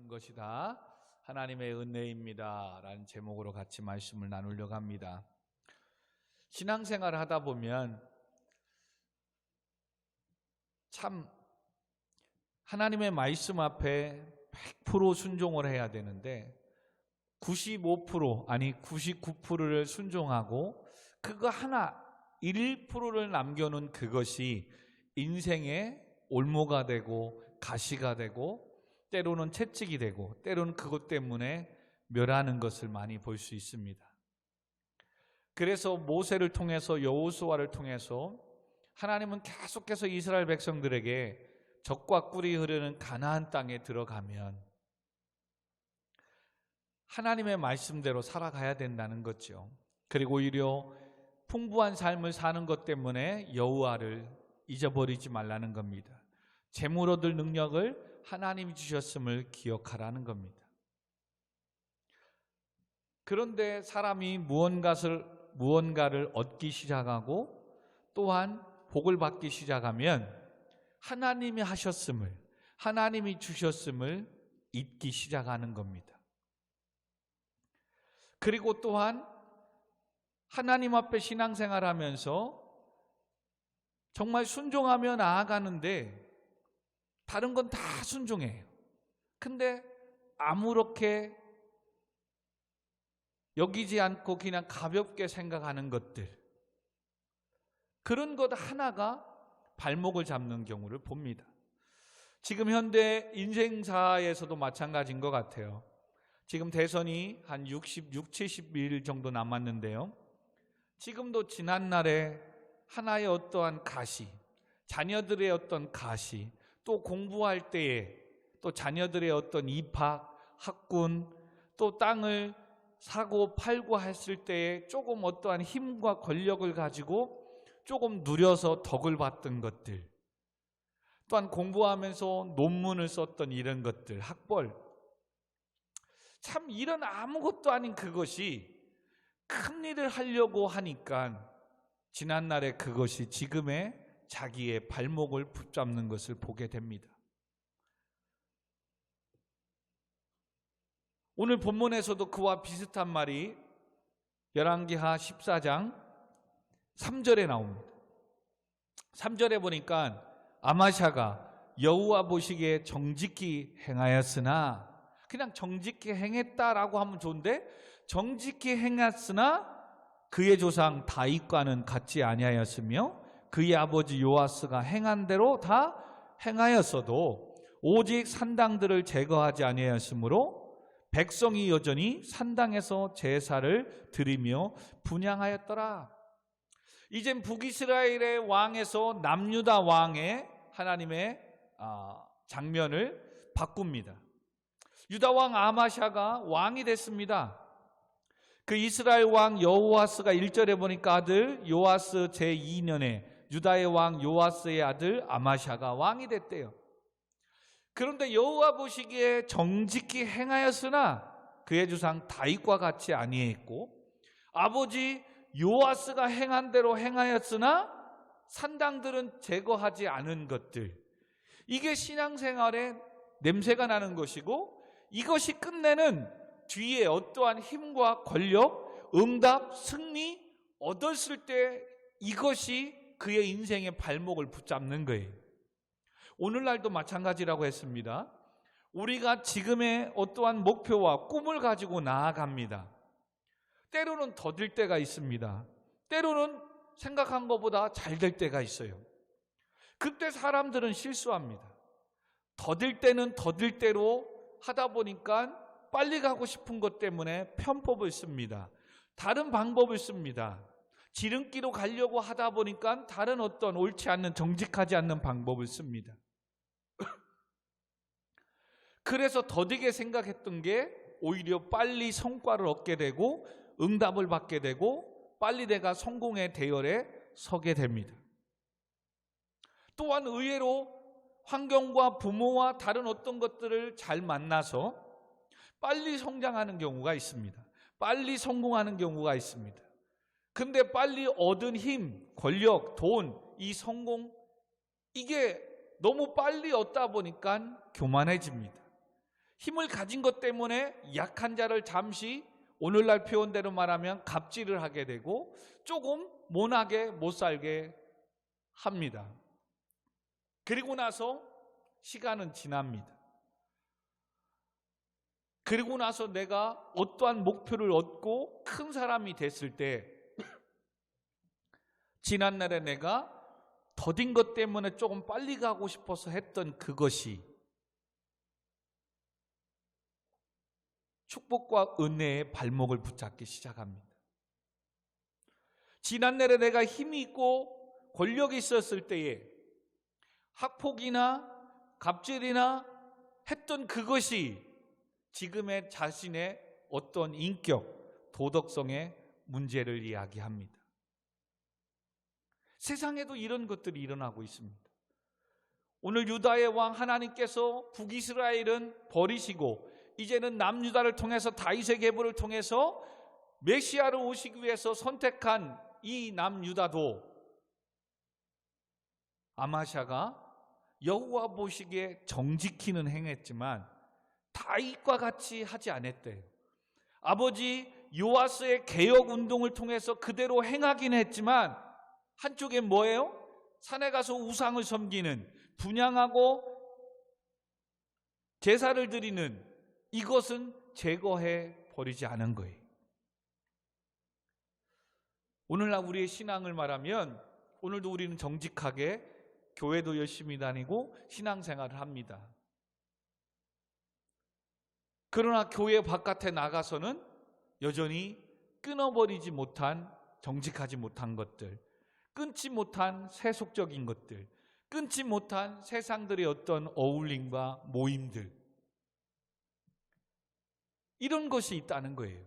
모든 것이 다 하나님의 은혜입니다 라는 제목으로 같이 말씀을 나누려고 합니다. 신앙생활을 하다 보면 참 하나님의 말씀 앞에 100% 순종을 해야 되는데 95% 아니 99%를 순종하고 그거 하나 1%를 남겨놓은 그것이 인생의 올무가 되고 가시가 되고 때로는 채찍이 되고 때로는 그것 때문에 멸하는 것을 많이 볼 수 있습니다. 그래서 모세를 통해서 여호수아를 통해서 하나님은 계속해서 이스라엘 백성들에게 젖과 꿀이 흐르는 가나안 땅에 들어가면 하나님의 말씀대로 살아가야 된다는 거죠. 그리고 오히려 풍부한 삶을 사는 것 때문에 여호와를 잊어버리지 말라는 겁니다. 재물 얻을 능력을 하나님이 주셨음을 기억하라는 겁니다. 그런데 사람이 무언가를 얻기 시작하고 또한 복을 받기 시작하면 하나님이 하셨음을, 하나님이 주셨음을 잊기 시작하는 겁니다. 그리고 또한 하나님 앞에 신앙생활하면서 정말 순종하며 나아가는데 다른 건 다 순종해요. 근데 아무렇게 여기지 않고 그냥 가볍게 생각하는 것들, 그런 것 하나가 발목을 잡는 경우를 봅니다. 지금 현대 인생사에서도 마찬가지인 것 같아요. 지금 대선이 한 70일 정도 남았는데요. 지금도 지난날에 하나의 어떠한 가시, 자녀들의 어떤 가시, 또 공부할 때에 또 자녀들의 어떤 입학, 학군, 또 땅을 사고 팔고 했을 때에 조금 어떠한 힘과 권력을 가지고 조금 누려서 덕을 봤던 것들, 또한 공부하면서 논문을 썼던 이런 것들, 학벌, 참 이런 아무것도 아닌 그것이 큰 일을 하려고 하니까 지난날에 그것이 지금의 자기의 발목을 붙잡는 것을 보게 됩니다. 오늘 본문에서도 그와 비슷한 말이 열왕기하 14장 3절에 나옵니다. 3절에 보니까 아마샤가 여호와 보시기에 정직히 행하였으나, 그냥 정직히 행했다라고 하면 좋은데 정직히 행했으나 그의 조상 다윗과는 같지 아니하였으며 그의 아버지 요아스가 행한 대로 다 행하였어도 오직 산당들을 제거하지 아니하였으므로 백성이 여전히 산당에서 제사를 드리며 분향하였더라. 이젠 북이스라엘의 왕에서 남유다 왕의 하나님의 장면을 바꿉니다. 유다 왕 아마샤가 왕이 됐습니다. 그 이스라엘 왕 여호아스가 1절에 보니까 아들 요아스 제2년에 유다의 왕 요아스의 아들 아마샤가 왕이 됐대요. 그런데 여호와 보시기에 정직히 행하였으나 그의 조상 다윗과 같이 아니했고 아버지 요아스가 행한 대로 행하였으나 산당들은 제거하지 않은 것들, 이게 신앙생활에 냄새가 나는 것이고 이것이 끝내는 뒤에 어떠한 힘과 권력, 응답, 승리 얻었을 때 이것이 그의 인생의 발목을 붙잡는 거예요. 오늘날도 마찬가지라고 했습니다. 우리가 지금의 어떠한 목표와 꿈을 가지고 나아갑니다. 때로는 더딜 때가 있습니다. 때로는 생각한 것보다 잘 될 때가 있어요. 그때 사람들은 실수합니다. 더딜 때는 더딜 대로 하다 보니까 빨리 가고 싶은 것 때문에 편법을 씁니다. 다른 방법을 씁니다. 지름길로 가려고 하다 보니까 다른 어떤 옳지 않는, 정직하지 않는 방법을 씁니다. 그래서 더디게 생각했던 게 오히려 빨리 성과를 얻게 되고 응답을 받게 되고 빨리 내가 성공의 대열에 서게 됩니다. 또한 의외로 환경과 부모와 다른 어떤 것들을 잘 만나서 빨리 성장하는 경우가 있습니다. 빨리 성공하는 경우가 있습니다. 근데 빨리 얻은 힘, 권력, 돈, 이 성공, 이게 너무 빨리 얻다 보니까 교만해집니다. 힘을 가진 것 때문에 약한 자를 잠시 오늘날 표현대로 말하면 갑질을 하게 되고 조금 모나게 못 살게 합니다. 그리고 나서 시간은 지납니다. 그리고 나서 내가 어떠한 목표를 얻고 큰 사람이 됐을 때 지난날에 내가 더딘 것 때문에 조금 빨리 가고 싶어서 했던 그것이 축복과 은혜의 발목을 붙잡기 시작합니다. 지난날에 내가 힘이 있고 권력이 있었을 때에 학폭이나 갑질이나 했던 그것이 지금의 자신의 어떤 인격, 도덕성의 문제를 이야기합니다. 세상에도 이런 것들이 일어나고 있습니다. 오늘 유다의 왕 하나님께서 북이스라엘은 버리시고 이제는 남유다를 통해서 다윗의 계보를 통해서 메시아를 오시기 위해서 선택한 이 남유다도 아마샤가 여호와 보시기에 정직히는 행했지만 다윗과 같이 하지 않았대요. 아버지 요아스의 개혁 운동을 통해서 그대로 행하긴 했지만 한쪽엔 뭐예요? 산에 가서 우상을 섬기는, 분향하고 제사를 드리는 이것은 제거해 버리지 않은 거예요. 오늘날 우리의 신앙을 말하면 오늘도 우리는 정직하게 교회도 열심히 다니고 신앙생활을 합니다. 그러나 교회 바깥에 나가서는 여전히 끊어버리지 못한, 정직하지 못한 것들, 끊지 못한 세속적인 것들, 끊지 못한 세상들의 어떤 어울림과 모임들, 이런 것이 있다는 거예요.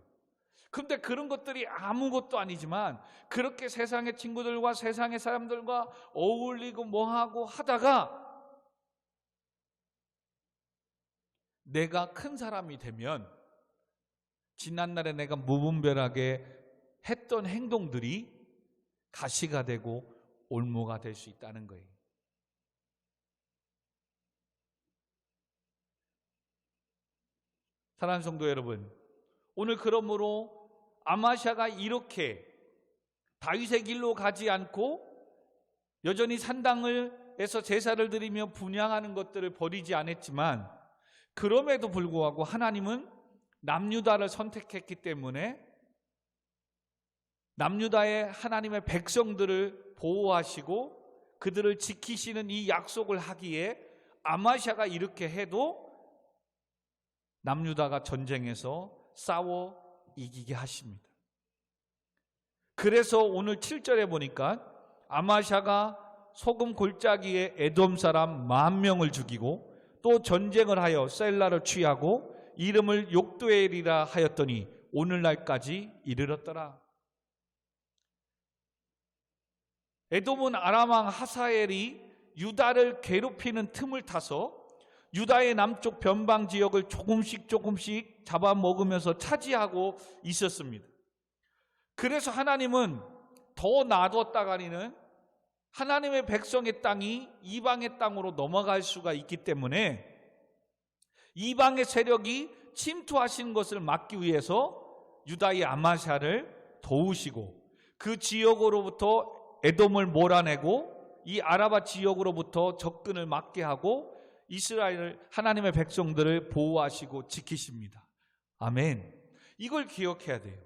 그런데 그런 것들이 아무것도 아니지만 그렇게 세상의 친구들과 세상의 사람들과 어울리고 뭐하고 하다가 내가 큰 사람이 되면 지난날에 내가 무분별하게 했던 행동들이 가시가 되고 올무가 될 수 있다는 거예요. 사랑하는 성도 여러분, 오늘 그러므로 아마샤가 이렇게 다윗의 길로 가지 않고 여전히 산당에서 제사를 드리며 분향하는 것들을 버리지 않았지만 그럼에도 불구하고 하나님은 남유다를 선택했기 때문에 남유다의 하나님의 백성들을 보호하시고 그들을 지키시는 이 약속을 하기에 아마샤가 이렇게 해도 남유다가 전쟁에서 싸워 이기게 하십니다. 그래서 오늘 7절에 보니까 아마샤가 소금 골짜기에 에돔 사람 10,000명을 죽이고 또 전쟁을 하여 셀라를 취하고 이름을 욕도엘이라 하였더니 오늘날까지 이르렀더라. 에돔은 아람 왕 하사엘이 유다를 괴롭히는 틈을 타서 유다의 남쪽 변방 지역을 조금씩 잡아먹으면서 차지하고 있었습니다. 그래서 하나님은 더 놔뒀다가는 하나님의 백성의 땅이 이방의 땅으로 넘어갈 수가 있기 때문에 이방의 세력이 침투하시는 것을 막기 위해서 유다의 아마샤를 도우시고 그 지역으로부터 에돔을 몰아내고 이 아라바 지역으로부터 접근을 막게 하고 이스라엘 하나님의 백성들을 보호하시고 지키십니다. 아멘. 이걸 기억해야 돼요.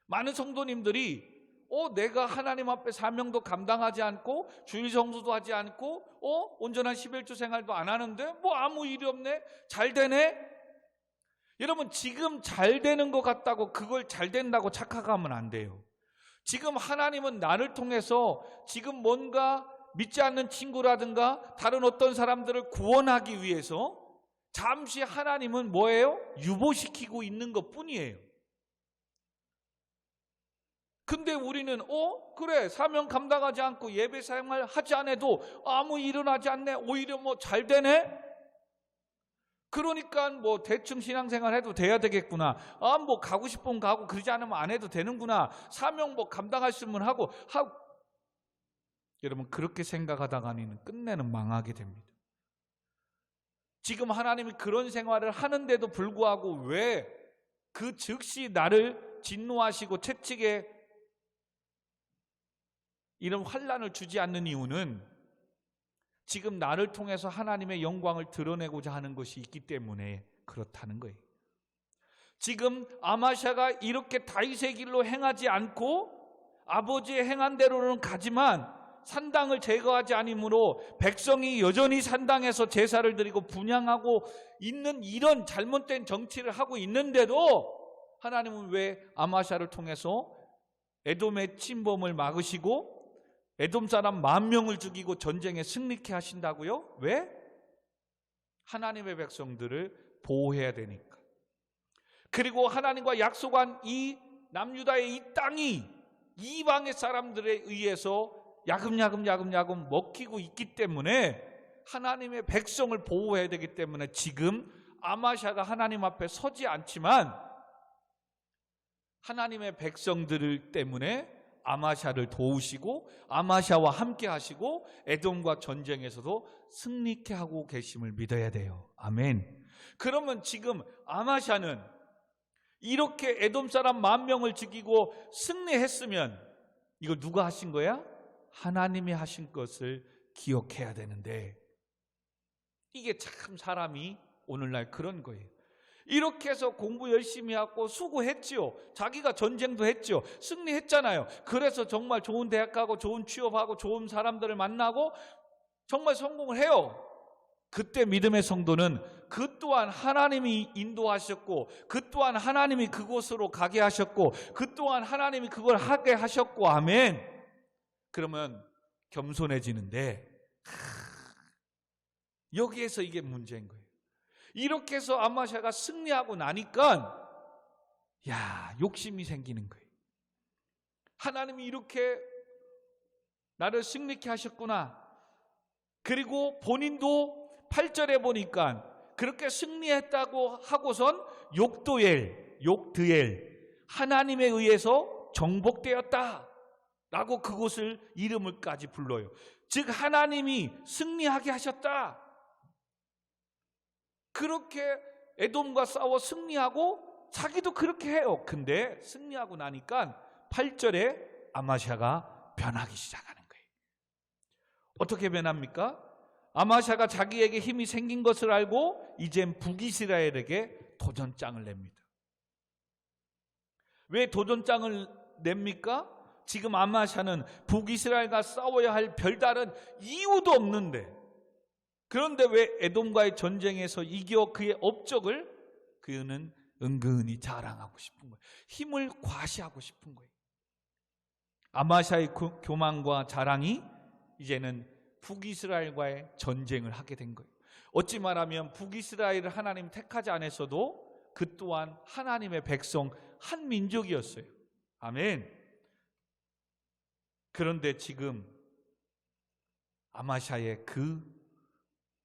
많은 성도님들이 내가 하나님 앞에 사명도 감당하지 않고 주일 성수도 하지 않고 온전한 11주 생활도 안 하는데 뭐 아무 일이 없네? 잘 되네? 여러분, 지금 잘 되는 것 같다고 그걸 잘 된다고 착각하면 안 돼요. 지금 하나님은 나를 통해서 지금 뭔가 믿지 않는 친구라든가 다른 어떤 사람들을 구원하기 위해서 잠시 하나님은 뭐예요? 유보시키고 있는 것 뿐이에요. 근데 우리는 그래, 사명 감당하지 않고 예배 생활 하지 않아도 아무 일어나지 않네, 오히려 뭐 잘 되네? 그러니까 뭐 대충 신앙생활 해도 돼야 되겠구나, 뭐 가고 싶으면 가고 그러지 않으면 안 해도 되는구나, 사명 뭐 감당할 수 있으면 하고 여러분, 그렇게 생각하다가는 끝내는 망하게 됩니다. 지금 하나님이 그런 생활을 하는데도 불구하고 왜 그 즉시 나를 진노하시고 채찍에 이런 환난을 주지 않는 이유는 지금 나를 통해서 하나님의 영광을 드러내고자 하는 것이 있기 때문에 그렇다는 거예요. 지금 아마샤가 이렇게 다윗의 길로 행하지 않고 아버지의 행한 대로는 가지만 산당을 제거하지 않으므로 백성이 여전히 산당에서 제사를 드리고 분향하고 있는 이런 잘못된 정치를 하고 있는데도 하나님은 왜 아마샤를 통해서 에돔의 침범을 막으시고 에돔 사람 10,000명을 죽이고 전쟁에 승리케 하신다고요? 왜? 하나님의 백성들을 보호해야 되니까. 그리고 하나님과 약속한 이 남유다의 이 땅이 이방의 사람들에 의해서 야금야금 먹히고 있기 때문에 하나님의 백성을 보호해야 되기 때문에 지금 아마샤가 하나님 앞에 서지 않지만 하나님의 백성들 때문에 아마샤를 도우시고 아마샤와 함께 하시고 에돔과 전쟁에서도 승리케 하고 계심을 믿어야 돼요. 아멘. 그러면 지금 아마샤는 이렇게 에돔 사람 10,000명을 죽이고 승리했으면 이거 누가 하신 거야? 하나님이 하신 것을 기억해야 되는데 이게 참 사람이 오늘날 그런 거예요. 이렇게 해서 공부 열심히 하고 수고했지요. 자기가 전쟁도 했지요. 승리했잖아요. 그래서 정말 좋은 대학 가고 좋은 취업하고 좋은 사람들을 만나고 정말 성공을 해요. 그때 믿음의 성도는 그 또한 하나님이 인도하셨고 그 또한 하나님이 그곳으로 가게 하셨고 그 또한 하나님이 그걸 하게 하셨고 아멘. 그러면 겸손해지는데 여기에서 이게 문제인 거예요. 이렇게 해서 아마샤가 승리하고 나니까 욕심이 생기는 거예요. 하나님이 이렇게 나를 승리케 하셨구나. 그리고 본인도 8절에 보니까 그렇게 승리했다고 하고선 욕드엘 하나님에 의해서 정복되었다 라고 그곳을 이름을까지 불러요. 즉 하나님이 승리하게 하셨다. 그렇게 에돔과 싸워 승리하고 자기도 그렇게 해요. 근데 승리하고 나니까 8절에 아마샤가 변하기 시작하는 거예요. 어떻게 변합니까? 아마샤가 자기에게 힘이 생긴 것을 알고 이젠 북이스라엘에게 도전장을 냅니다. 왜 도전장을 냅니까? 지금 아마샤는 북이스라엘과 싸워야 할 별다른 이유도 없는데 그런데 왜 에돔과의 전쟁에서 이겨 그의 업적을 그는 은근히 자랑하고 싶은 거예요. 힘을 과시하고 싶은 거예요. 아마샤의 교만과 자랑이 이제는 북이스라엘과의 전쟁을 하게 된 거예요. 어찌 말하면 북이스라엘을 하나님 택하지 않았어도 그 또한 하나님의 백성 한 민족이었어요. 아멘. 그런데 지금 아마샤의 그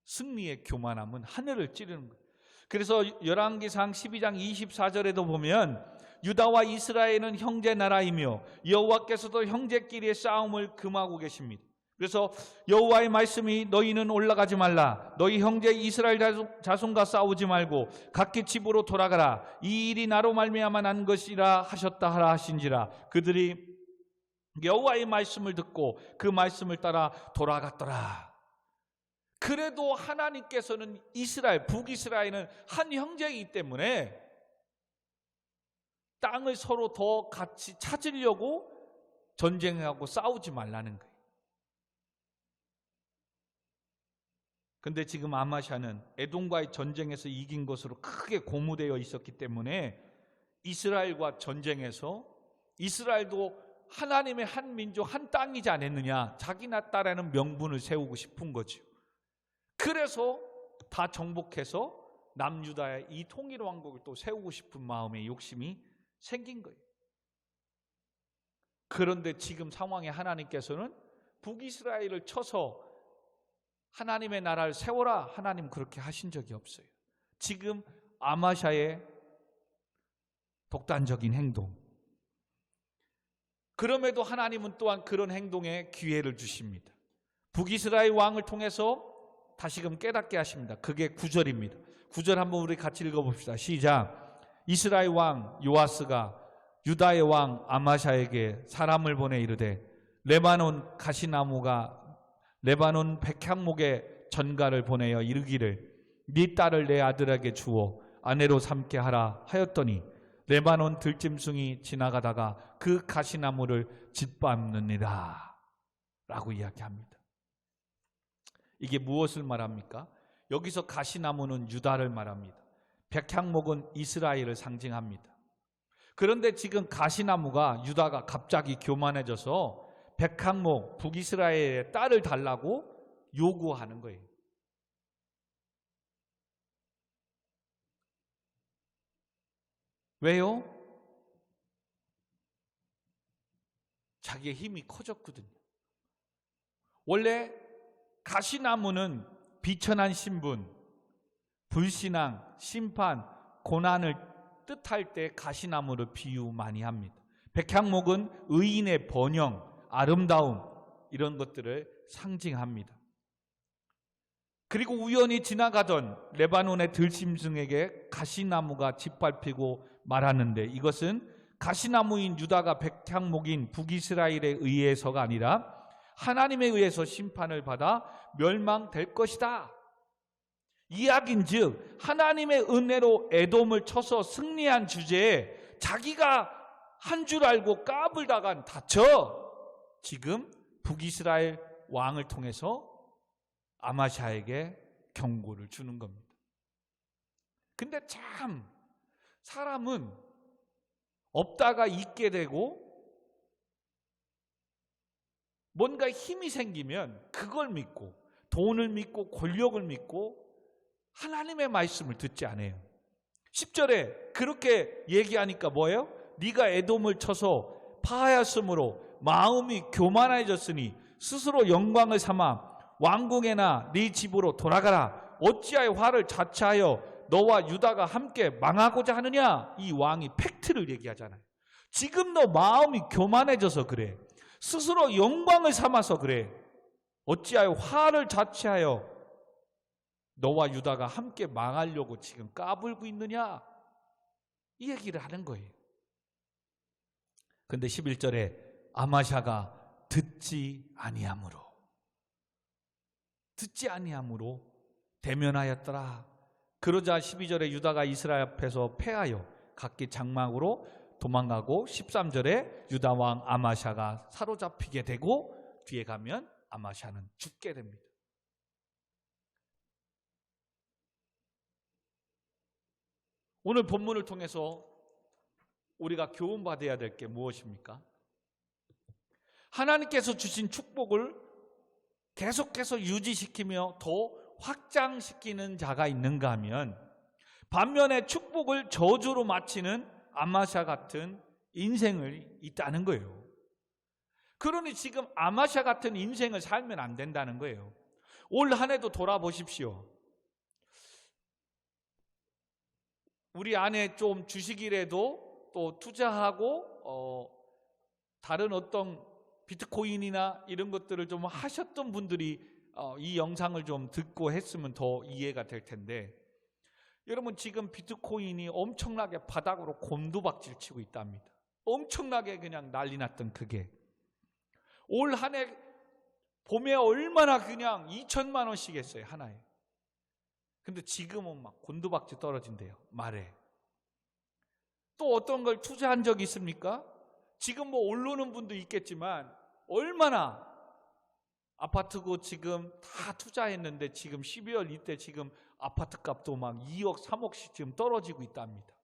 승리의 교만함은 하늘을 찌르는 거예요. 그래서 열왕기상 12장 24절에도 보면 유다와 이스라엘은 형제 나라이며 여호와께서도 형제끼리의 싸움을 금하고 계십니다. 그래서 여호와의 말씀이 너희는 올라가지 말라. 너희 형제 이스라엘 자손과 싸우지 말고 각기 집으로 돌아가라. 이 일이 나로 말미암아 난 것이라 하셨다 하라 하신지라. 그들이 여호와의 말씀을 듣고 그 말씀을 따라 돌아갔더라. 그래도 하나님께서는 북이스라엘은 한 형제이기 때문에 땅을 서로 더 같이 찾으려고 전쟁하고 싸우지 말라는 거예요. 근데 지금 아마샤는 에돔과의 전쟁에서 이긴 것으로 크게 고무되어 있었기 때문에 이스라엘과 전쟁에서 이스라엘도 하나님의 한 민족 한 땅이지 않았느냐, 자기 나라라는 명분을 세우고 싶은 거죠. 그래서 다 정복해서 남유다의 이 통일 왕국을 또 세우고 싶은 마음의 욕심이 생긴 거예요. 그런데 지금 상황에 하나님께서는 북이스라엘을 쳐서 하나님의 나라를 세워라, 하나님 그렇게 하신 적이 없어요. 지금 아마샤의 독단적인 행동, 그럼에도 하나님은 또한 그런 행동에 기회를 주십니다. 북이스라엘 왕을 통해서 다시금 깨닫게 하십니다. 그게 9절입니다. 9절 한번 우리 같이 읽어봅시다. 시작. 이스라엘 왕 요아스가 유다의 왕 아마샤에게 사람을 보내 이르되 레바논 가시나무가 레바논 백향목의 전가를 보내어 이르기를 네 딸을 내 아들에게 주어 아내로 삼게 하라 하였더니 레바논 들짐승이 지나가다가 그 가시나무를 짓밟느니라 라고 이야기합니다. 이게 무엇을 말합니까? 여기서 가시나무는 유다를 말합니다. 백향목은 이스라엘을 상징합니다. 그런데 지금 가시나무가 유다가 갑자기 교만해져서 백향목 북이스라엘의 딸을 달라고 요구하는 거예요. 왜요? 자기의 힘이 커졌거든요. 원래 가시나무는 비천한 신분, 불신앙, 심판, 고난을 뜻할 때 가시나무를 비유 많이 합니다. 백향목은 의인의 번영, 아름다움 이런 것들을 상징합니다. 그리고 우연히 지나가던 레바논의 들짐승에게 가시나무가 짓밟히고 말하는데 이것은 가시나무인 유다가 백향목인 북이스라엘에 의해서가 아니라 하나님에 의해서 심판을 받아 멸망될 것이다. 이야기인즉 하나님의 은혜로 에돔을 쳐서 승리한 주제에 자기가 한 줄 알고 까불다간 다쳐 지금 북이스라엘 왕을 통해서 아마샤에게 경고를 주는 겁니다. 근데 참 사람은 없다가 있게 되고 뭔가 힘이 생기면 그걸 믿고 돈을 믿고 권력을 믿고 하나님의 말씀을 듣지 않아요. 10절에 그렇게 얘기하니까 뭐예요? 네가 에돔을 쳐서 파하였으므로 마음이 교만해졌으니 스스로 영광을 삼아 왕궁에나 네 집으로 돌아가라. 어찌하여 화를 자처하여 너와 유다가 함께 망하고자 하느냐? 이 왕이 팩트를 얘기하잖아요. 지금 너 마음이 교만해져서 그래. 스스로 영광을 삼아서 그래. 어찌하여 화를 자처하여 너와 유다가 함께 망하려고 지금 까불고 있느냐? 이 얘기를 하는 거예요. 근데 11절에 아마샤가 듣지 아니함으로 대면하였더라. 그러자 12절에 유다가 이스라엘 앞에서 패하여 각기 장막으로 도망가고 13절에 유다 왕 아마샤가 사로잡히게 되고 뒤에 가면 아마샤는 죽게 됩니다. 오늘 본문을 통해서 우리가 교훈받아야 될 게 무엇입니까? 하나님께서 주신 축복을 계속해서 유지시키며 더 확장시키는 자가 있는가 하면 반면에 축복을 저주로 마치는 아마샤 같은 인생을 있다는 거예요. 그러니 지금 아마샤 같은 인생을 살면 안 된다는 거예요. 올 한 해도 돌아보십시오. 우리 안에 좀 주식이라도 또 투자하고 다른 어떤 비트코인이나 이런 것들을 좀 하셨던 분들이 이 영상을 좀 듣고 했으면 더 이해가 될 텐데, 여러분 지금 비트코인이 엄청나게 바닥으로 곤두박질 치고 있답니다. 엄청나게 그냥 난리 났던 그게 올 한 해 봄에 얼마나 그냥 2천만 원씩 했어요 하나에. 근데 지금은 막 곤두박질 떨어진대요 말에. 또 어떤 걸 투자한 적이 있습니까? 지금 뭐 오르는 분도 있겠지만 얼마나 아파트고 지금 다 투자했는데 지금 12월 이때 지금 아파트 값도 막 2억 3억씩 지금 떨어지고 있답니다.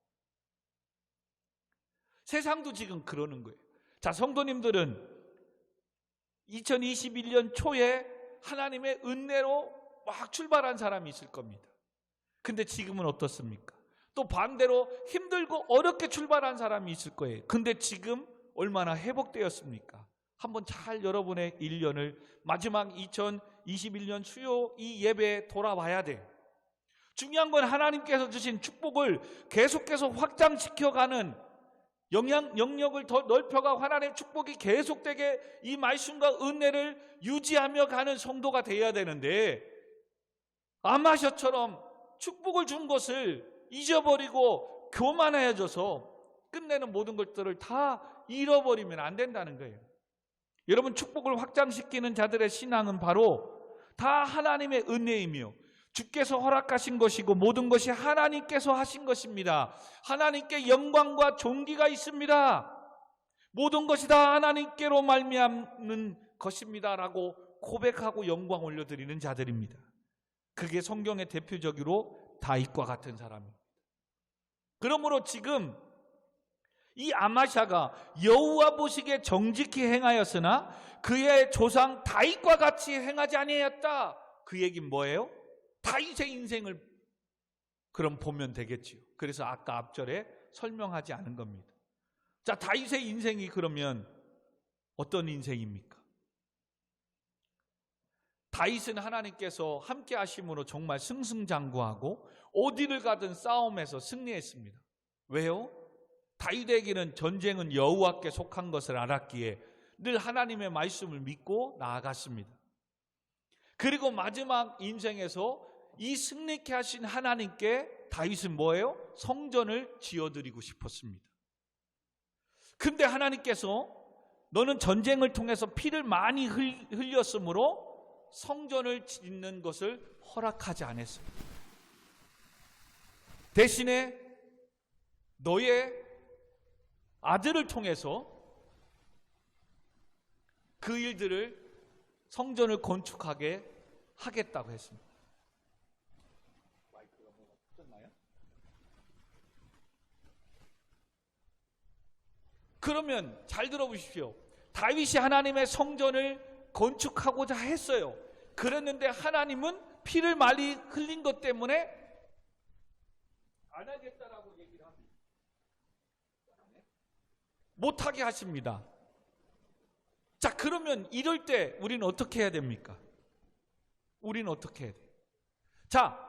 세상도 지금 그러는 거예요. 자, 성도님들은 2021년 초에 하나님의 은혜로 막 출발한 사람이 있을 겁니다. 근데 지금은 어떻습니까? 또 반대로 힘들고 어렵게 출발한 사람이 있을 거예요. 근데 지금 얼마나 회복되었습니까? 한번 잘 여러분의 1년을 마지막 2021년 수요 이 예배에 돌아와야 돼. 중요한 건 하나님께서 주신 축복을 계속해서 확장시켜가는 영역을 더 넓혀가 하나님의 축복이 계속되게 이 말씀과 은혜를 유지하며 가는 성도가 되어야 되는데, 아마샤처럼 축복을 준 것을 잊어버리고 교만해져서 끝내는 모든 것들을 다 잃어버리면 안 된다는 거예요. 여러분, 축복을 확장시키는 자들의 신앙은 바로 다 하나님의 은혜이며 주께서 허락하신 것이고 모든 것이 하나님께서 하신 것입니다. 하나님께 영광과 존귀가 있습니다. 모든 것이 다 하나님께로 말미암는 것입니다라고 고백하고 영광 올려드리는 자들입니다. 그게 성경의 대표적으로 다윗과 같은 사람입니다. 그러므로 지금 이 아마샤가 여호와 보시기에 정직히 행하였으나 그의 조상 다윗과 같이 행하지 아니하였다. 그 얘기는 뭐예요? 다윗의 인생을 그럼 보면 되겠지요. 그래서 아까 앞절에 설명하지 않은 겁니다. 자, 다윗의 인생이 그러면 어떤 인생입니까? 다윗은 하나님께서 함께 하심으로 정말 승승장구하고 어디를 가든 싸움에서 승리했습니다. 왜요? 다윗에게는 전쟁은 여호와께 속한 것을 알았기에 늘 하나님의 말씀을 믿고 나아갔습니다. 그리고 마지막 인생에서 이 승리케 하신 하나님께 다윗은 뭐예요? 성전을 지어드리고 싶었습니다. 근데 하나님께서 너는 전쟁을 통해서 피를 많이 흘렸으므로 성전을 짓는 것을 허락하지 않았습니다. 대신에 너의 아들을 통해서 그 일들을 성전을 건축하게 하겠다고 했습니다. 마이크가 뭐가 터졌나요? 그러면 잘 들어보십시오. 다윗이 하나님의 성전을 건축하고자 했어요. 그랬는데 하나님은 피를 많이 흘린 것 때문에 안 하겠다라고 얘기를 합니다. 못하게 하십니다. 자, 그러면 이럴 때 우리는 어떻게 해야 됩니까? 우리는 어떻게 해야 돼요? 자,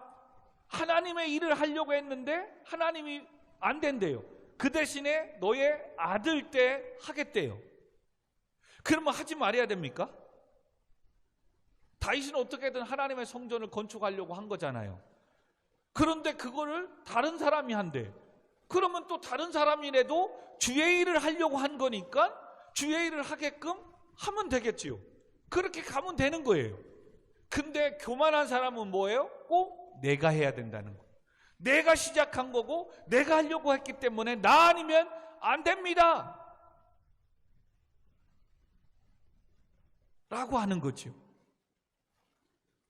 하나님의 일을 하려고 했는데 하나님이 안 된대요. 그 대신에 너의 아들 때 하겠대요. 그러면 하지 말아야 됩니까? 다윗은 어떻게든 하나님의 성전을 건축하려고 한 거잖아요. 그런데 그거를 다른 사람이 한대. 그러면 또 다른 사람이라도 주의 일을 하려고 한 거니까 주의 일을 하게끔 하면 되겠지요. 그렇게 가면 되는 거예요. 근데 교만한 사람은 뭐예요? 꼭 내가 해야 된다는 거예요. 내가 시작한 거고 내가 하려고 했기 때문에 나 아니면 안 됩니다 라고 하는 거죠.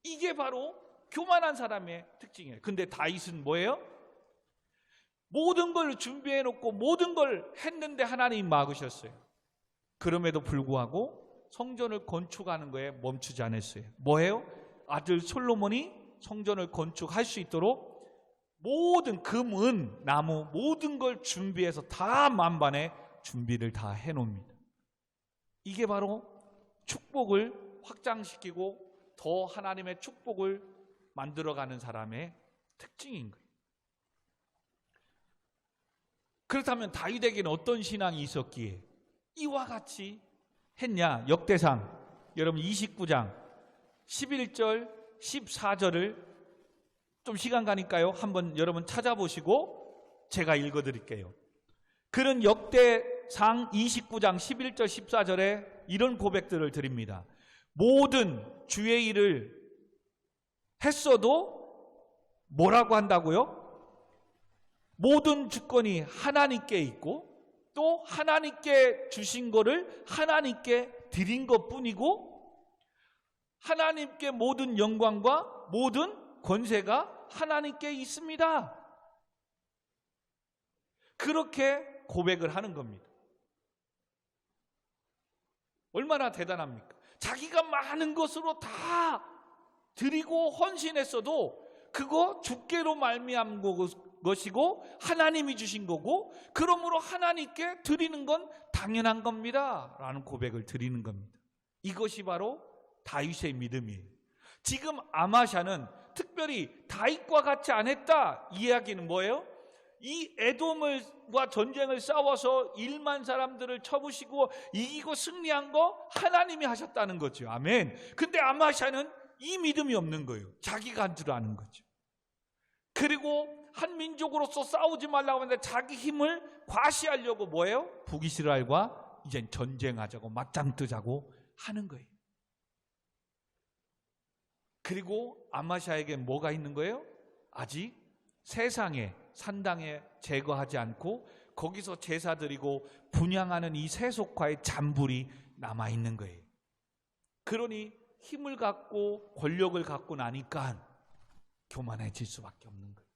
이게 바로 교만한 사람의 특징이에요. 근데 다윗은 뭐예요? 모든 걸 준비해 놓고 모든 걸 했는데 하나님이 막으셨어요. 그럼에도 불구하고 성전을 건축하는 거에 멈추지 않았어요. 뭐예요? 아들 솔로몬이 성전을 건축할 수 있도록 모든 금, 은, 나무 모든 걸 준비해서 다 만반의 준비를 다 해놓습니다. 이게 바로 축복을 확장시키고 더 하나님의 축복을 만들어가는 사람의 특징인 거예요. 그렇다면 다윗에게는 어떤 신앙이 있었기에 이와 같이 했냐? 역대상 여러분 29장 11절 14절을 좀 시간 가니까요 한번 여러분 찾아보시고 제가 읽어드릴게요. 그는 역대상 29장 11절 14절에 이런 고백들을 드립니다. 모든 주의 일을 했어도 뭐라고 한다고요? 모든 주권이 하나님께 있고 또 하나님께 주신 거를 하나님께 드린 것뿐이고 하나님께 모든 영광과 모든 권세가 하나님께 있습니다. 그렇게 고백을 하는 겁니다. 얼마나 대단합니까? 자기가 많은 것으로 다 드리고 헌신했어도 그거 주께로 말미암은 것이고 하나님이 주신 거고 그러므로 하나님께 드리는 건 당연한 겁니다 라는 고백을 드리는 겁니다. 이것이 바로 다윗의 믿음이에요. 지금 아마샤는 특별히 다윗과 같이 안 했다. 이 이야기는 뭐예요? 이 에돔과 전쟁을 싸워서 1만 사람들을 쳐부시고 이기고 승리한 거 하나님이 하셨다는 거죠. 아멘. 근데 아마샤는 이 믿음이 없는 거예요. 자기가 한 줄 아는 거죠. 그리고 한 민족으로서 싸우지 말라고 하는데 자기 힘을 과시하려고 뭐예요? 북이스라엘과 이젠 전쟁하자고 맞짱 뜨자고 하는 거예요. 그리고 아마샤에게 뭐가 있는 거예요? 아직 세상에 산당에 제거하지 않고 거기서 제사 드리고 분향하는 이 세속화의 잔불이 남아있는 거예요. 그러니 힘을 갖고 권력을 갖고 나니까 교만해질 수밖에 없는 거예요.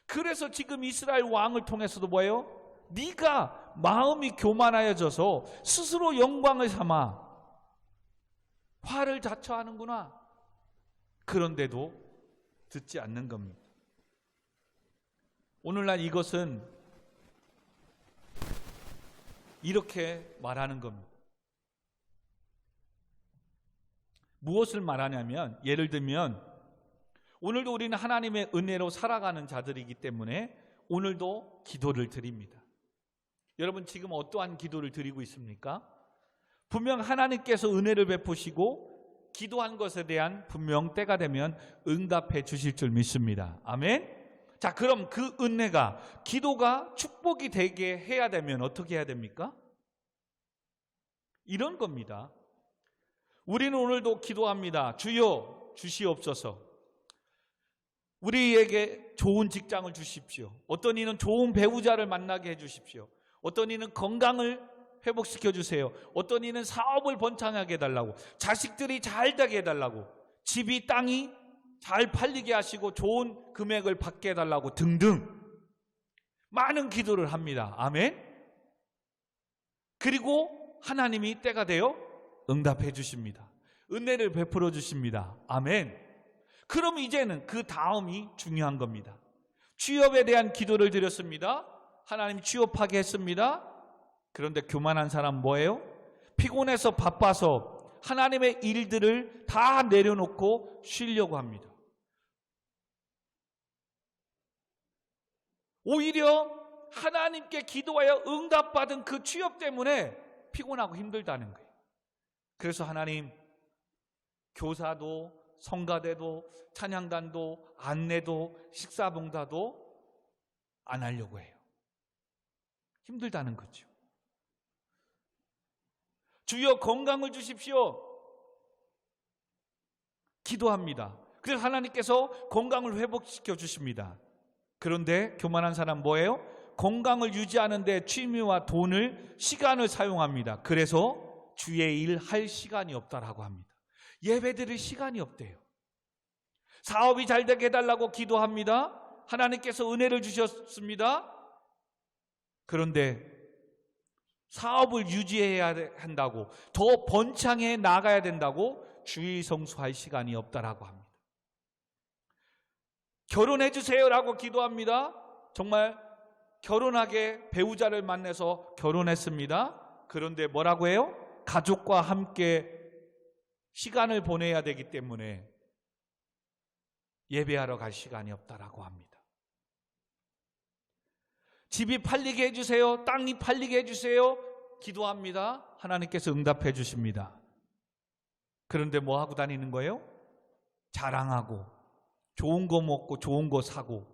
그래서 지금 이스라엘 왕을 통해서도 뭐예요? 네가 마음이 교만하여져서 스스로 영광을 삼아 화를 자처하는구나. 그런데도 듣지 않는 겁니다. 오늘날 이것은 이렇게 말하는 겁니다. 무엇을 말하냐면, 예를 들면 오늘도 우리는 하나님의 은혜로 살아가는 자들이기 때문에 오늘도 기도를 드립니다. 여러분 지금 어떠한 기도를 드리고 있습니까? 분명 하나님께서 은혜를 베푸시고 기도한 것에 대한 분명 때가 되면 응답해 주실 줄 믿습니다. 아멘. 자, 그럼 그 은혜가, 기도가 축복이 되게 해야 되면 어떻게 해야 됩니까? 이런 겁니다. 우리는 오늘도 기도합니다. 주여 주시옵소서. 우리에게 좋은 직장을 주십시오. 어떤 이는 좋은 배우자를 만나게 해주십시오. 어떤 이는 건강을 회복시켜 주세요. 어떤 이는 사업을 번창하게 해달라고, 자식들이 잘 되게 해달라고, 집이 땅이 잘 팔리게 하시고 좋은 금액을 받게 해달라고 등등 많은 기도를 합니다. 아멘. 그리고 하나님이 때가 되어 응답해 주십니다. 은혜를 베풀어 주십니다. 아멘. 그럼 이제는 그 다음이 중요한 겁니다. 취업에 대한 기도를 드렸습니다. 하나님 취업하게 했습니다. 그런데 교만한 사람 뭐예요? 피곤해서 바빠서 하나님의 일들을 다 내려놓고 쉬려고 합니다. 오히려 하나님께 기도하여 응답받은 그 취업 때문에 피곤하고 힘들다는 거예요. 그래서 하나님, 교사도 성가대도 찬양단도 안내도 식사봉사도 안 하려고 해요. 힘들다는 거죠. 주여 건강을 주십시오. 기도합니다. 그래서 하나님께서 건강을 회복시켜 주십니다. 그런데 교만한 사람 뭐예요? 건강을 유지하는 데 취미와 돈을, 시간을 사용합니다. 그래서 주의 일 할 시간이 없다라고 합니다. 예배 드릴 시간이 없대요. 사업이 잘 되게 해달라고 기도합니다. 하나님께서 은혜를 주셨습니다. 그런데 사업을 유지해야 한다고, 더 번창해 나가야 된다고 주의 성수할 시간이 없다라고 합니다. 결혼해 주세요라고 기도합니다. 정말 결혼하게 배우자를 만나서 결혼했습니다. 그런데 뭐라고 해요? 가족과 함께 시간을 보내야 되기 때문에 예배하러 갈 시간이 없다라고 합니다. 집이 팔리게 해주세요. 땅이 팔리게 해주세요. 기도합니다. 하나님께서 응답해 주십니다. 그런데 뭐 하고 다니는 거예요? 자랑하고 좋은 거 먹고 좋은 거 사고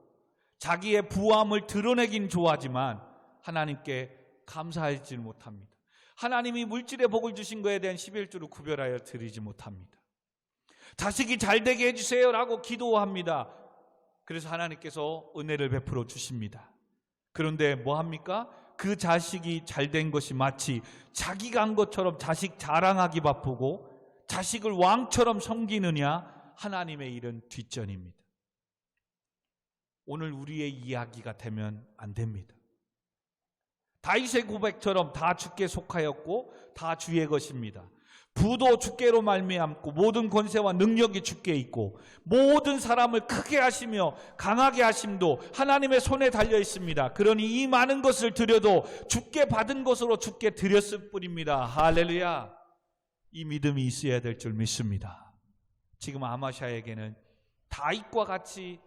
자기의 부함을 드러내긴 좋아하지만 하나님께 감사하지 못합니다. 하나님이 물질의 복을 주신 것에 대한 11조를 구별하여 드리지 못합니다. 자식이 잘 되게 해주세요라고 기도합니다. 그래서 하나님께서 은혜를 베풀어 주십니다. 그런데 뭐 합니까? 그 자식이 잘 된 것이 마치 자기가 한 것처럼 자식 자랑하기 바쁘고 자식을 왕처럼 섬기느냐, 하나님의 일은 뒷전입니다. 오늘 우리의 이야기가 되면 안 됩니다. 다윗의 고백처럼 다 주께 속하였고 다 주의 것입니다. 부도 주께로 말미암고 모든 권세와 능력이 주께 있고 모든 사람을 크게 하시며 강하게 하심도 하나님의 손에 달려 있습니다. 그러니 이 많은 것을 드려도 주께 받은 것으로 주께 드렸을 뿐입니다. 할렐루야. 이 믿음이 있어야 될 줄 믿습니다. 지금 아마샤에게는 다윗과 같이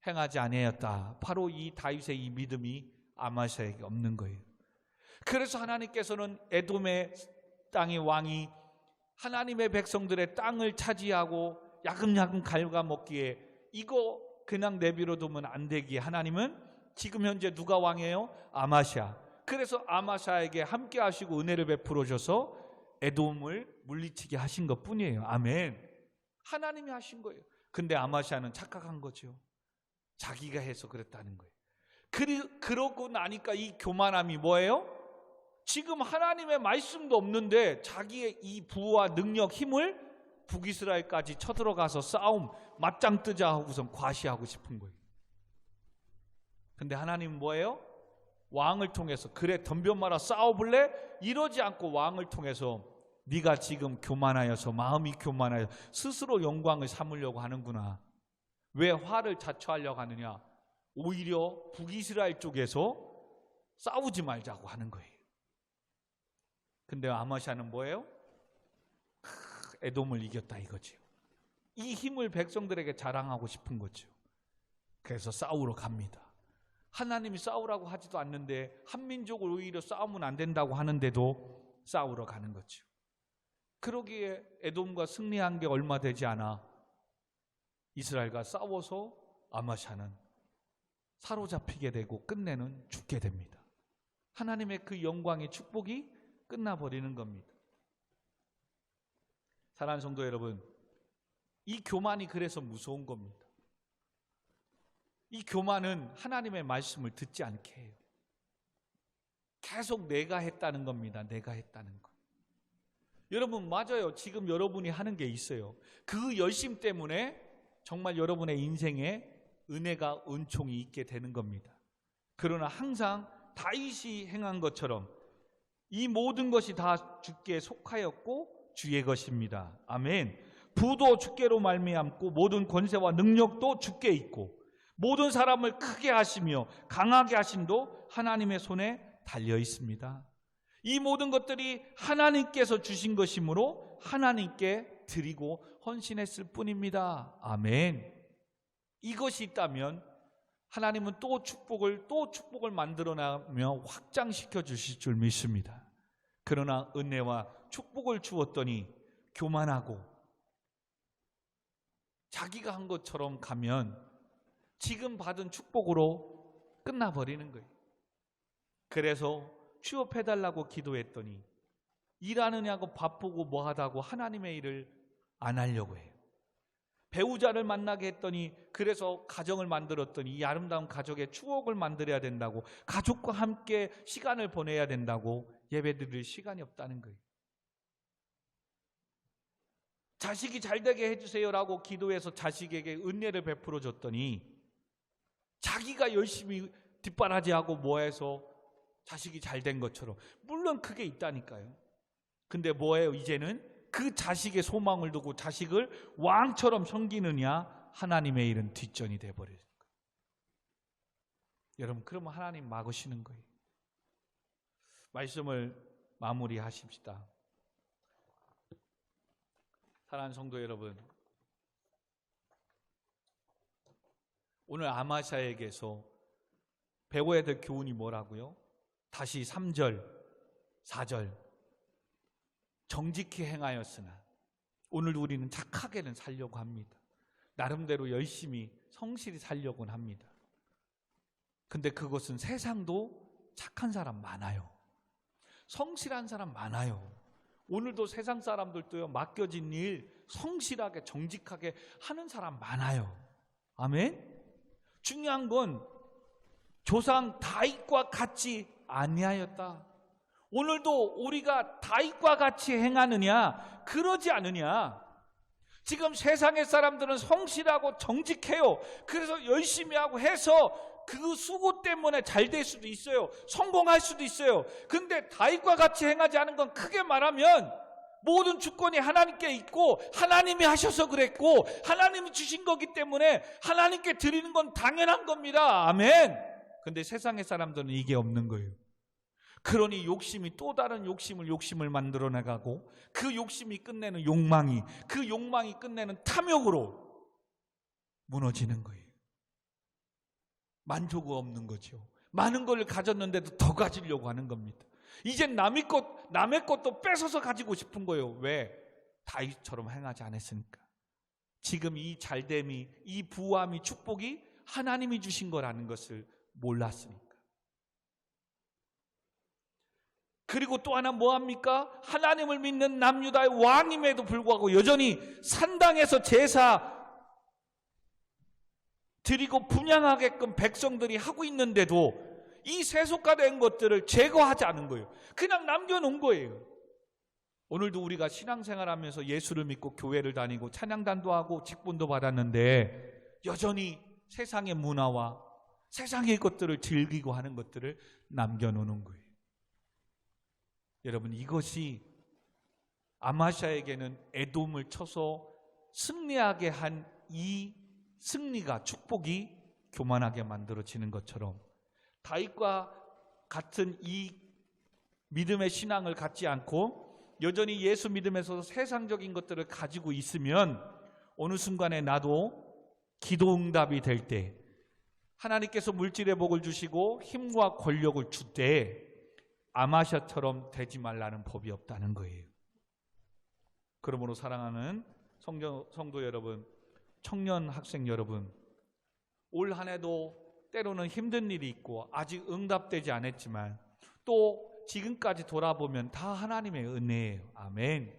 행하지 아니하였다. 바로 이 다윗의 이 믿음이 아마샤에게 없는 거예요. 그래서 하나님께서는 에돔의 땅의 왕이 하나님의 백성들의 땅을 차지하고 야금야금 갉아먹기에 이거 그냥 내버려두면 안 되기에 하나님은 지금 현재 누가 왕이에요? 아마샤. 그래서 아마샤에게 함께 하시고 은혜를 베풀어 줘서 에돔을 물리치게 하신 것 뿐이에요. 아멘. 하나님이 하신 거예요. 근데 아마샤는 착각한 거죠. 자기가 해서 그랬다는 거예요. 그러고 나니까 이 교만함이 뭐예요? 지금 하나님의 말씀도 없는데 자기의 이 부와 능력, 힘을 북이스라엘까지 쳐들어가서 싸움 맞짱 뜨자 하고선 과시하고 싶은 거예요. 근데 하나님은 뭐예요? 왕을 통해서 그래 덤벼 말아 싸워볼래? 이러지 않고 왕을 통해서 네가 지금 교만하여서 마음이 교만하여 스스로 영광을 삼으려고 하는구나. 왜 화를 자초하려고 하느냐? 오히려 북이스라엘 쪽에서 싸우지 말자고 하는 거예요. 근데 아마샤는 뭐예요? 에돔을 이겼다 이거죠. 이 힘을 백성들에게 자랑하고 싶은 거죠. 그래서 싸우러 갑니다. 하나님이 싸우라고 하지도 않는데 한민족을 오히려 싸우면 안 된다고 하는데도 싸우러 가는 거죠. 그러기에 에돔과 승리한 게 얼마 되지 않아 이스라엘과 싸워서 아마샤는 사로잡히게 되고 끝내는 죽게 됩니다. 하나님의 그 영광의 축복이 끝나버리는 겁니다. 사랑하는 성도 여러분, 이 교만이 그래서 무서운 겁니다. 이 교만은 하나님의 말씀을 듣지 않게 해요. 계속 내가 했다는 겁니다. 내가 했다는 것. 여러분 맞아요. 지금 여러분이 하는 게 있어요. 그 열심 때문에 정말 여러분의 인생에 은혜가 은총이 있게 되는 겁니다. 그러나 항상 다윗이 행한 것처럼 이 모든 것이 다 주께 속하였고 주의 것입니다. 아멘. 부도 주께로 말미암고 모든 권세와 능력도 주께 있고 모든 사람을 크게 하시며 강하게 하심도 하나님의 손에 달려 있습니다. 이 모든 것들이 하나님께서 주신 것이므로 하나님께 드리고 헌신했을 뿐입니다. 아멘. 이것이 있다면 하나님은 또 축복을 만들어나며 확장시켜 주실 줄 믿습니다. 그러나 은혜와 축복을 주었더니 교만하고 자기가 한 것처럼 가면 지금 받은 축복으로 끝나버리는 거예요. 그래서 취업해달라고 기도했더니 일하느냐고 바쁘고 뭐하다고 하나님의 일을 안 하려고 해요. 배우자를 만나게 했더니 그래서 가정을 만들었더니 이 아름다운 가족의 추억을 만들어야 된다고 가족과 함께 시간을 보내야 된다고 예배드릴 시간이 없다는 거예요. 자식이 잘되게 해주세요라고 기도해서 자식에게 은혜를 베풀어 줬더니 자기가 열심히 뒷바라지하고 뭐해서 자식이 잘된 것처럼 물론 그게 있다니까요. 근데 뭐예요? 이제는 그 자식의 소망을 두고 자식을 왕처럼 섬기느냐 하나님의 일은 뒷전이 돼버리는 거예요. 여러분 그러면 하나님 막으시는 거예요. 말씀을 마무리하십시다. 사랑하는 성도 여러분, 오늘 아마샤에게서 배워야 될 교훈이 뭐라고요? 다시 3절, 4절 정직히 행하였으나 오늘 우리는 착하게는 살려고 합니다. 나름대로 열심히 성실히 살려고는 합니다. 근데 그것은 세상도 착한 사람 많아요. 성실한 사람 많아요. 오늘도 세상 사람들도요, 맡겨진 일 성실하게 정직하게 하는 사람 많아요. 아멘? 중요한 건 조상 다윗과 같이 아니하였다. 오늘도 우리가 다윗과 같이 행하느냐 그러지 않느냐. 지금 세상의 사람들은 성실하고 정직해요. 그래서 열심히 하고 해서 그 수고 때문에 잘 될 수도 있어요. 성공할 수도 있어요. 근데 다윗과 같이 행하지 않은 건 크게 말하면 모든 주권이 하나님께 있고 하나님이 하셔서 그랬고 하나님이 주신 거기 때문에 하나님께 드리는 건 당연한 겁니다. 아멘. 근데 세상의 사람들은 이게 없는 거예요. 그러니 욕심이 또 다른 욕심을 만들어 나가고 그 욕심이 끝내는 욕망이, 그 욕망이 끝내는 탐욕으로 무너지는 거예요. 만족이 없는 거죠. 많은 걸 가졌는데도 더 가지려고 하는 겁니다. 이젠 남의 것도 뺏어서 가지고 싶은 거예요. 왜? 다윗처럼 행하지 않았으니까. 지금 이 잘됨이, 이 부함이, 축복이 하나님이 주신 거라는 것을 몰랐으니까. 그리고 또 하나 뭐합니까? 하나님을 믿는 남유다의 왕임에도 불구하고 여전히 산당에서 제사 드리고 분향하게끔 백성들이 하고 있는데도 이 세속화된 것들을 제거하지 않은 거예요. 그냥 남겨놓은 거예요. 오늘도 우리가 신앙생활하면서 예수를 믿고 교회를 다니고 찬양단도 하고 직분도 받았는데 여전히 세상의 문화와 세상의 것들을 즐기고 하는 것들을 남겨놓는 거예요. 여러분, 이것이 아마샤에게는 에돔을 쳐서 승리하게 한 이 승리가, 축복이 교만하게 만들어지는 것처럼 다윗과 같은 이 믿음의 신앙을 갖지 않고 여전히 예수 믿음에서 세상적인 것들을 가지고 있으면 어느 순간에 나도 기도 응답이 될 때, 하나님께서 물질의 복을 주시고 힘과 권력을 줄 때 아마샤처럼 되지 말라는 법이 없다는 거예요. 그러므로 사랑하는 성도 여러분, 청년 학생 여러분, 올 한 해도 때로는 힘든 일이 있고 아직 응답되지 않았지만 또 지금까지 돌아보면 다 하나님의 은혜예요. 아멘.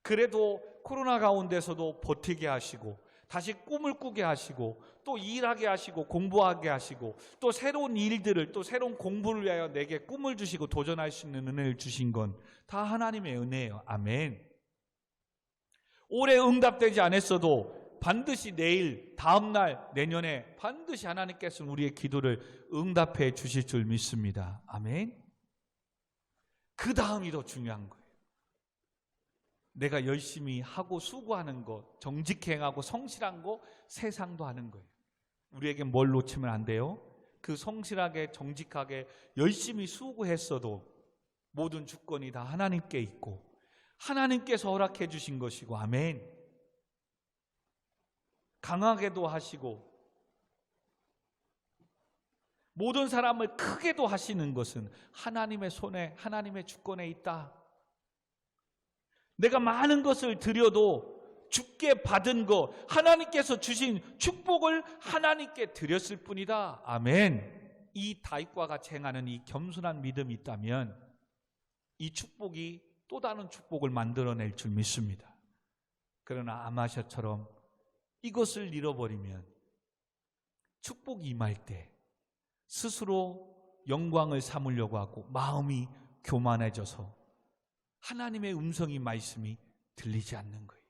그래도 코로나 가운데서도 버티게 하시고 다시 꿈을 꾸게 하시고 또 일하게 하시고 공부하게 하시고 또 새로운 일들을, 또 새로운 공부를 위하여 내게 꿈을 주시고 도전할 수 있는 은혜를 주신 건 다 하나님의 은혜예요. 아멘. 올해 응답되지 않았어도 반드시 내일, 다음날, 내년에 반드시 하나님께서는 우리의 기도를 응답해 주실 줄 믿습니다. 아멘. 그 다음이 더 중요한 거예요. 내가 열심히 하고 수고하는 것, 정직행하고 성실한 거, 세상도 하는 거예요. 우리에게 뭘 놓치면 안 돼요? 그 성실하게, 정직하게, 열심히 수고했어도 모든 주권이 다 하나님께 있고 하나님께서 허락해 주신 것이고, 아멘. 강하게도 하시고 모든 사람을 크게도 하시는 것은 하나님의 손에, 하나님의 주권에 있다. 내가 많은 것을 드려도 주께 받은 것, 하나님께서 주신 축복을 하나님께 드렸을 뿐이다. 아멘. 이 다윗과 같이 행하는 이 겸손한 믿음이 있다면 이 축복이 또 다른 축복을 만들어낼 줄 믿습니다. 그러나 아마샤처럼 이것을 잃어버리면 축복이 임할 때 스스로 영광을 삼으려고 하고 마음이 교만해져서 하나님의 음성이, 말씀이 들리지 않는 거예요.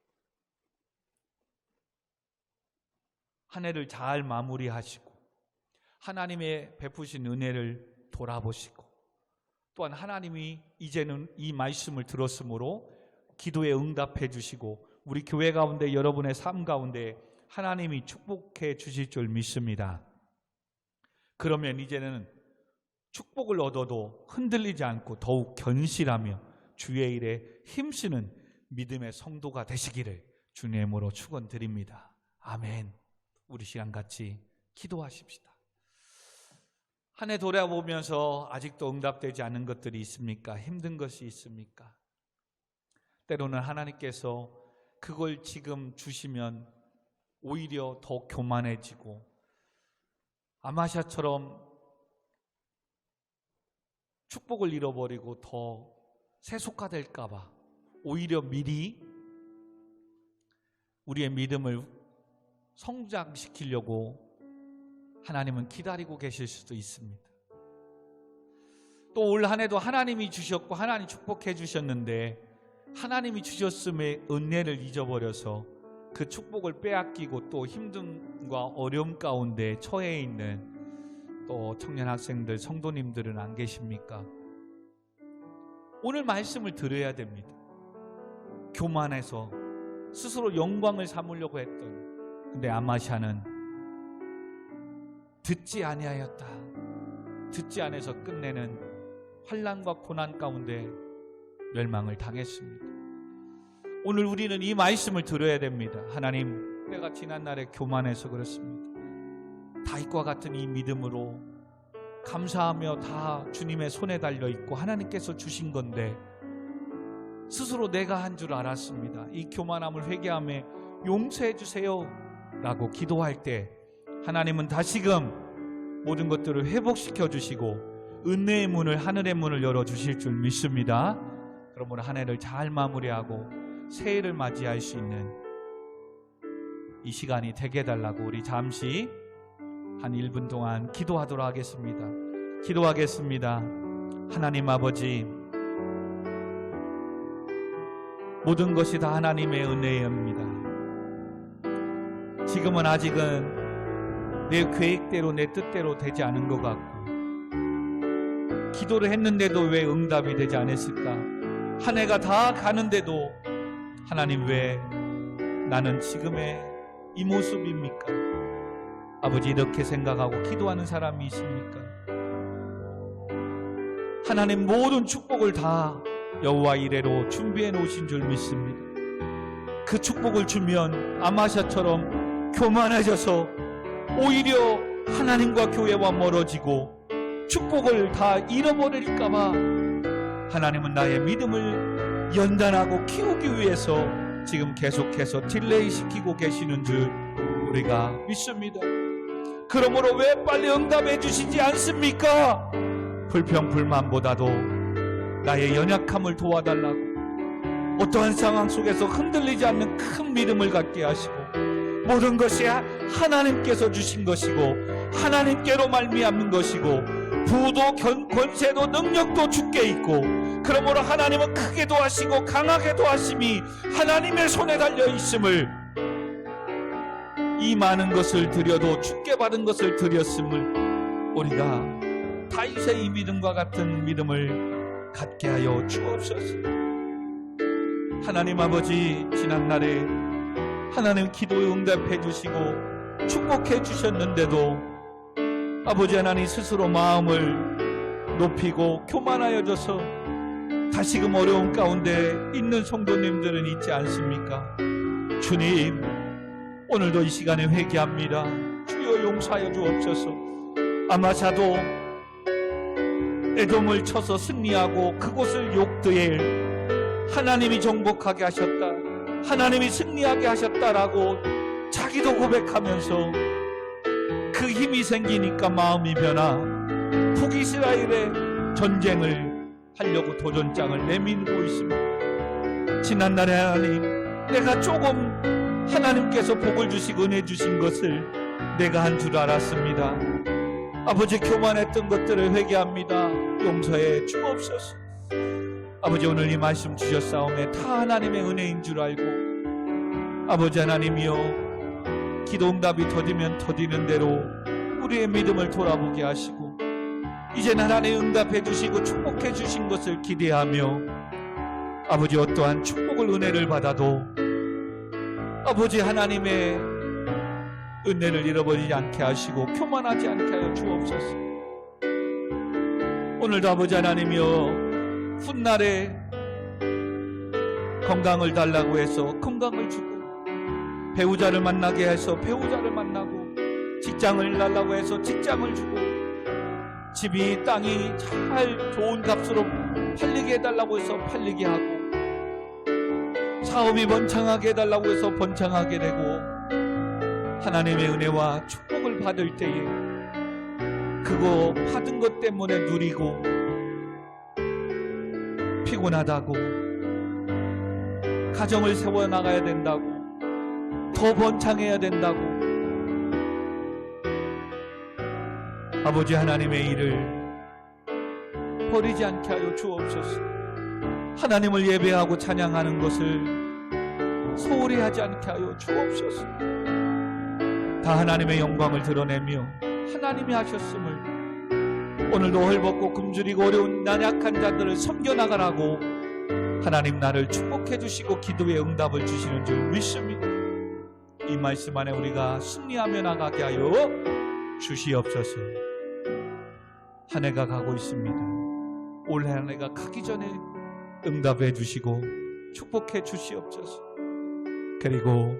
한 해를 잘 마무리하시고 하나님의 베푸신 은혜를 돌아보시고 또한 하나님이 이제는 이 말씀을 들었으므로 기도에 응답해 주시고 우리 교회 가운데, 여러분의 삶 가운데 하나님이 축복해 주실 줄 믿습니다. 그러면 이제는 축복을 얻어도 흔들리지 않고 더욱 견실하며 주의 일에 힘쓰는 믿음의 성도가 되시기를 주님으로 축원드립니다. 아멘. 우리 시간 같이 기도하십시다. 한 해 돌아보면서 아직도 응답되지 않은 것들이 있습니까? 힘든 것이 있습니까? 때로는 하나님께서 그걸 지금 주시면 오히려 더 교만해지고 아마샤처럼 축복을 잃어버리고 더 세속화될까 봐 오히려 미리 우리의 믿음을 성장시키려고 하나님은 기다리고 계실 수도 있습니다. 또 올 한 해도 하나님이 주셨고 하나님 축복해 주셨는데 하나님이 주셨음의 은혜를 잊어버려서 그 축복을 빼앗기고 또 힘듦과 어려움 가운데 처해 있는 또 청년 학생들, 성도님들은 안 계십니까? 오늘 말씀을 들어야 됩니다. 교만해서 스스로 영광을 삼으려고 했던, 근데 아마샤는 듣지 아니하였다. 듣지 않아서 끝내는 환난과 고난 가운데 멸망을 당했습니다. 오늘 우리는 이 말씀을 들어야 됩니다. 하나님, 내가 지난날에 교만해서 그렇습니다. 다윗과 같은 이 믿음으로 감사하며 다 주님의 손에 달려있고 하나님께서 주신 건데 스스로 내가 한 줄 알았습니다. 이 교만함을 회개하며 용서해 주세요 라고 기도할 때 하나님은 다시금 모든 것들을 회복시켜 주시고 은혜의 문을, 하늘의 문을 열어주실 줄 믿습니다. 그러므로 한 해를 잘 마무리하고 새해를 맞이할 수 있는 이 시간이 되게 해달라고 우리 잠시 한 1분 동안 기도하도록 하겠습니다. 기도하겠습니다. 하나님 아버지, 모든 것이 다 하나님의 은혜입니다. 지금은 아직은 내 계획대로 내 뜻대로 되지 않은 것 같고, 기도를 했는데도 왜 응답이 되지 않았을까? 한 해가 다 가는데도 하나님 왜 나는 지금의 이 모습입니까? 아버지, 이렇게 생각하고 기도하는 사람이 있습니까? 하나님 모든 축복을 다 여호와 이레로 준비해 놓으신 줄 믿습니다. 그 축복을 주면 아마샤처럼 교만해져서 오히려 하나님과 교회와 멀어지고 축복을 다 잃어버릴까봐 하나님은 나의 믿음을 연단하고 키우기 위해서 지금 계속해서 딜레이 시키고 계시는 줄 우리가 믿습니다. 그러므로 왜 빨리 응답해 주시지 않습니까? 불평불만보다도 나의 연약함을 도와달라고, 어떠한 상황 속에서 흔들리지 않는 큰 믿음을 갖게 하시고, 모든 것이 하나님께서 주신 것이고 하나님께로 말미암는 것이고, 부도 권세도 능력도 주께 있고, 그러므로 하나님은 크게도 하시고 강하게도 하심이 하나님의 손에 달려 있음을, 이 많은 것을 드려도 주께 받은 것을 드렸음을 우리가 다윗의 이 믿음과 같은 믿음을 갖게 하여 주옵소서. 하나님 아버지, 지난날에 하나님 기도에 응답해 주시고 축복해 주셨는데도 아버지 하나님 스스로 마음을 높이고 교만하여져서 다시금 어려운 가운데 있는 성도님들은 있지 않습니까? 주님, 오늘도 이 시간에 회개합니다. 주여 용서하여 주옵소서. 아마샤도 에돔을 쳐서 승리하고 그곳을 욕되일 하나님이 정복하게 하셨다, 하나님이 승리하게 하셨다라고 자기도 고백하면서 그 힘이 생기니까 마음이 변화, 북이스라엘의 전쟁을 하려고 도전장을 내밀고 있습니다. 지난날에 하나님, 내가 조금 하나님께서 복을 주시고 은혜 주신 것을 내가 한 줄 알았습니다. 아버지, 교만했던 것들을 회개합니다. 용서해 주옵소서. 아버지, 오늘 이 말씀 주셨사오매 다 하나님의 은혜인 줄 알고, 아버지 하나님이여, 기도 응답이 더디면 더디는 대로 우리의 믿음을 돌아보게 하시고, 이제는 하나님 응답해 주시고 축복해 주신 것을 기대하며, 아버지 어떠한 축복을 은혜를 받아도 아버지 하나님의 은혜를 잃어버리지 않게 하시고 교만하지 않게 하여 주옵소서. 오늘도 아버지 하나님이여, 훗날에 건강을 달라고 해서 건강을 주고, 배우자를 만나게 해서 배우자를 만나고, 직장을 달라고 해서 직장을 주고, 집이 땅이 잘 좋은 값으로 팔리게 해달라고 해서 팔리게 하고, 사업이 번창하게 해달라고 해서 번창하게 되고, 하나님의 은혜와 축복을 받을 때에 그거 받은 것 때문에 누리고 피곤하다고, 가정을 세워나가야 된다고, 더 번창해야 된다고, 아버지 하나님의 일을 버리지 않게 하여 주옵소서. 하나님을 예배하고 찬양하는 것을 소홀히 하지 않게 하여 주옵소서. 다 하나님의 영광을 드러내며 하나님이 하셨음을, 오늘도 헐벗고 굶주리고 어려운 나약한 자들을 섬겨나가라고 하나님 나를 축복해 주시고 기도의 응답을 주시는 줄 믿습니다. 이 말씀 안에 우리가 승리하며 나가게 하여 주시옵소서. 한 해가 가고 있습니다. 올 한 해가 가기 전에 응답해 주시고 축복해 주시옵소서. 그리고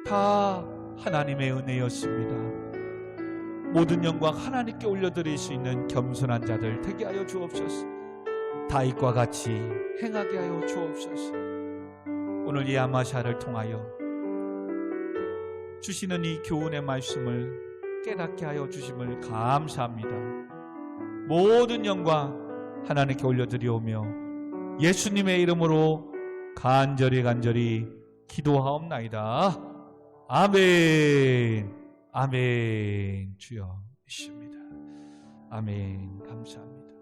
다 하나님의 은혜였습니다. 모든 영광 하나님께 올려드릴 수 있는 겸손한 자들 되게 하여 주옵소서. 다윗과 같이 행하게 하여 주옵소서. 오늘 이 아마샤를 통하여 주시는 이 교훈의 말씀을 깨닫게 하여 주심을 감사합니다. 모든 영광 하나님께 올려드리오며 예수님의 이름으로 간절히 기도하옵나이다. 아멘. 아멘. 주여 있습니다. 아멘. 감사합니다.